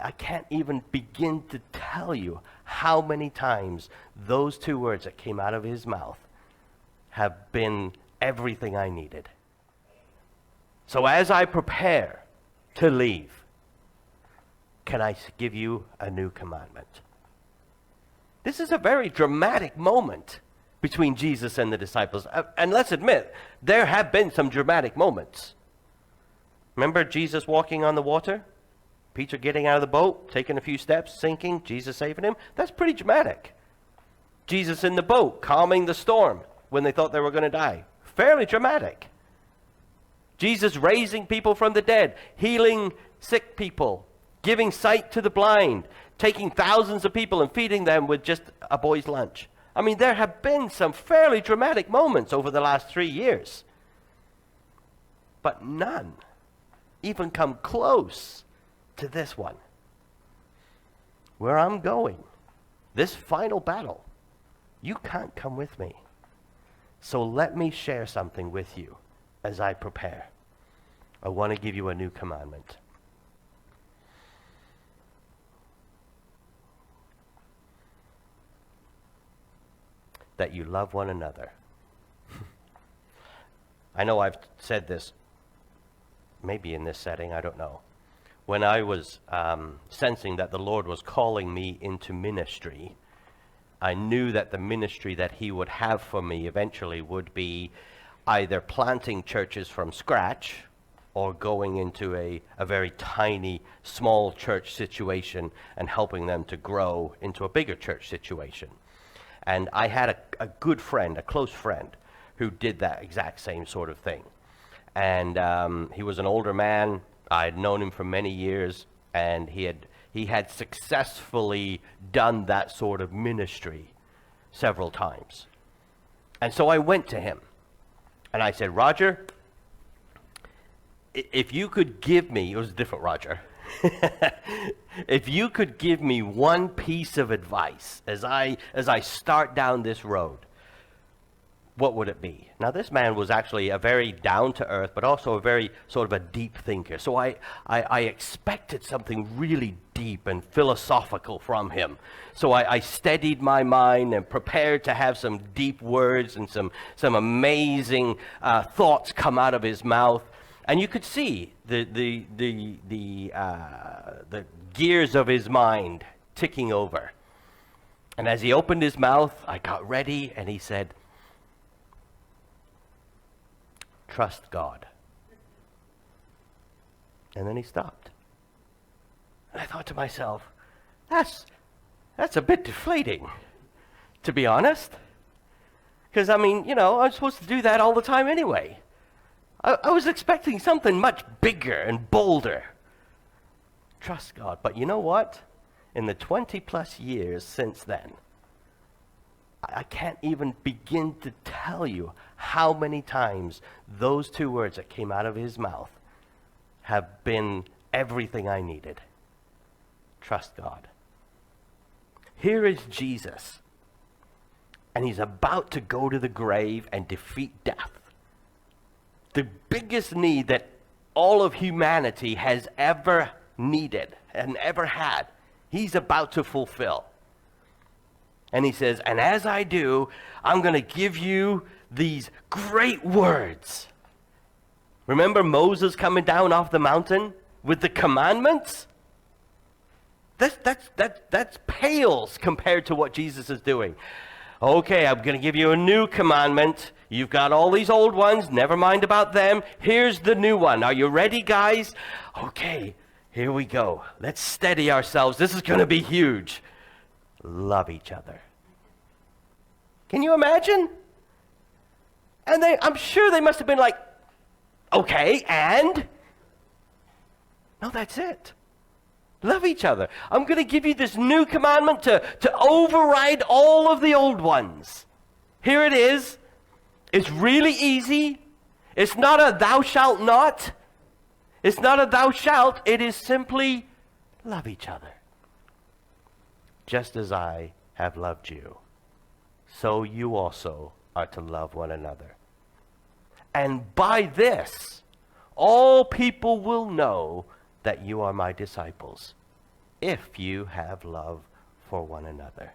I can't even begin to tell you how many times those two words that came out of his mouth have been everything I needed. So as I prepare to leave, can I give you a new commandment? This is a very dramatic moment between Jesus and the disciples. And let's admit, there have been some dramatic moments. Remember Jesus walking on the water? Peter getting out of the boat, taking a few steps, sinking, Jesus saving him? That's pretty dramatic. Jesus in the boat, calming the storm when they thought they were going to die. Fairly dramatic. Jesus raising people from the dead, healing sick people, giving sight to the blind, taking thousands of people and feeding them with just a boy's lunch. I mean, there have been some fairly dramatic moments over the last 3 years. But none even come close to this one. Where I'm going, this final battle, you can't come with me. So let me share something with you as I prepare. I want to give you a new commandment. That you love one another. I know I've said this, maybe in this setting, I don't know. When I was sensing that the Lord was calling me into ministry, I knew that the ministry that he would have for me eventually would be either planting churches from scratch or going into a very tiny, small church situation and helping them to grow into a bigger church situation. And I had a good friend, a close friend, who did that exact same sort of thing. And he was an older man. I had known him for many years, and he had successfully done that sort of ministry several times. And so I went to him, and I said, Roger, if you could give me, it was a different Roger, if you could give me one piece of advice as I start down this road, what would it be? Now, this man was actually a very down-to-earth, but also a very sort of a deep thinker. So I expected something really deep and philosophical from him. So I steadied my mind and prepared to have some deep words and some amazing thoughts come out of his mouth. And you could see the gears of his mind ticking over. And as he opened his mouth, I got ready, and he said, trust God. And then he stopped. And I thought to myself, that's a bit deflating, to be honest. Because, I mean, you know, I'm supposed to do that all the time anyway. I was expecting something much bigger and bolder. Trust God. But you know what? In the 20 plus years since then, I can't even begin to tell you how many times those two words that came out of his mouth have been everything I needed. Trust God. Here is Jesus, and he's about to go to the grave and defeat death. The biggest need that all of humanity has ever needed and ever had, he's about to fulfill. And he says, and as I do, I'm going to give you these great words. Remember Moses coming down off the mountain with the commandments? That's pales compared to what Jesus is doing. Okay, I'm going to give you a new commandment. You've got all these old ones. Never mind about them. Here's the new one. Are you ready, guys? Okay, here we go. Let's steady ourselves. This is going to be huge. Love each other. Can you imagine? And I'm sure they must have been like, okay, and? No, that's it. Love each other. I'm going to give you this new commandment to override all of the old ones. Here it is. It's really easy. It's not a thou shalt not. It's not a thou shalt. It is simply love each other. Just as I have loved you, so you also are to love one another. And by this, all people will know that you are my disciples, if you have love for one another.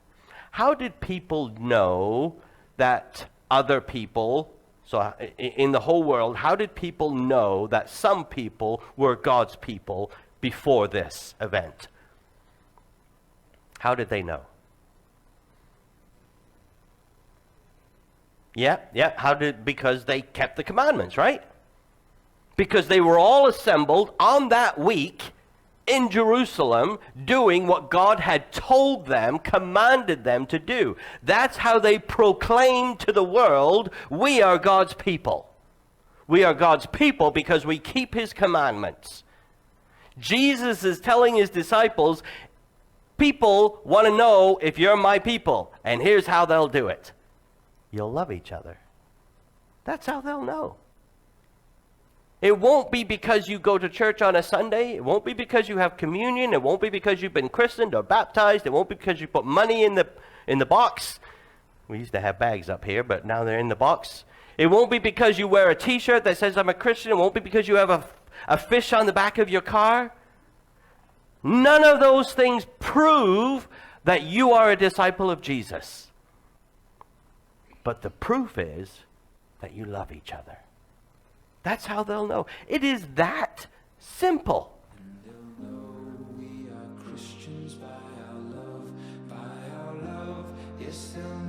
How did people know that other people, so in the whole world, how did people know that some people were God's people before this event? How did they know? Yeah, because they kept the commandments, right? Because they were all assembled on that week in Jerusalem doing what God had told them, commanded them to do. That's how they proclaimed to the world, we are God's people. We are God's people because we keep his commandments. Jesus is telling his disciples, people want to know if you're my people, and here's how they'll do it. You'll love each other. That's how they'll know. It won't be because you go to church on a Sunday. It won't be because you have communion. It won't be because you've been christened or baptized. It won't be because you put money in the box. We used to have bags up here, but now they're in the box. It won't be because you wear a t-shirt that says I'm a Christian. It won't be because you have a fish on the back of your car. None of those things prove that you are a disciple of Jesus. But the proof is that you love each other. That's how they'll know. It is that simple. And they'll know we are Christians by our love, by our love. Yes, they'll know.